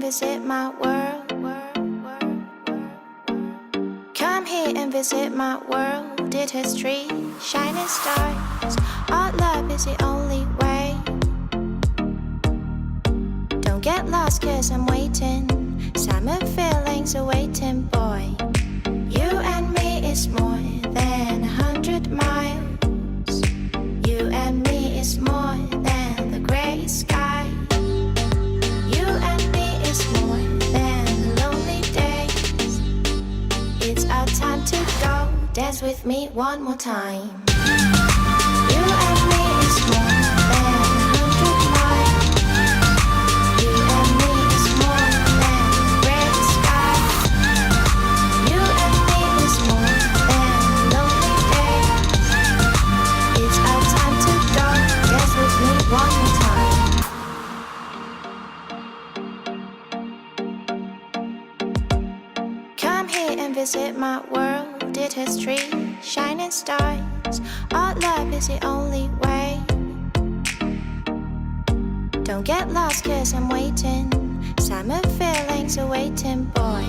visit my world. Come here and visit my world. It has trees, shining stars. Our love is the only way. Don't get lost, cause I'm waiting. Summer feelings are waiting, boy. You and me is more than 100 miles. You and me is more than the gray sky. You and me is more than lonely days. It's our time to go. Dance with me one more time. You and me is more than 100 miles. You and me is more than gray sky. You and me is more than lonely days. It's our time to go. Dance with me one more time. Come here and visit my world. It has trees, shining stars. Our love is the only way. Don't get lost, cause I'm waiting. Summer feelings are waiting, boy.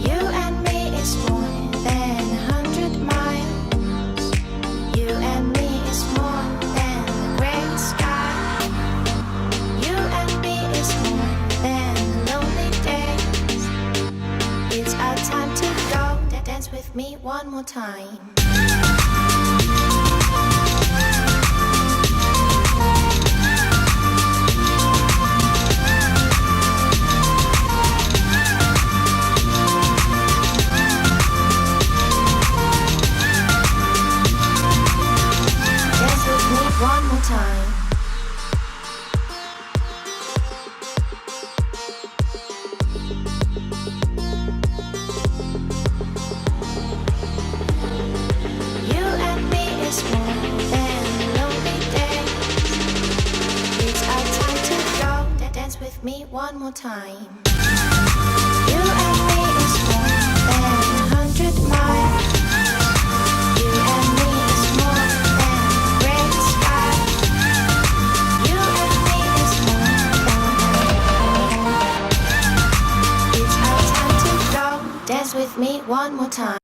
You and me is more than 100 miles. You and me is more than the gray sky. You and me is more than lonely days. It's our time to go. Dance with me one more time. Dance with me one more time. You and me is more than lonely days. It's our time to go. Dance with me one more time. You and me is more than 100 miles. You and me is more than gray sky. You and me is more than. It's our time to go. Dance with me one more time.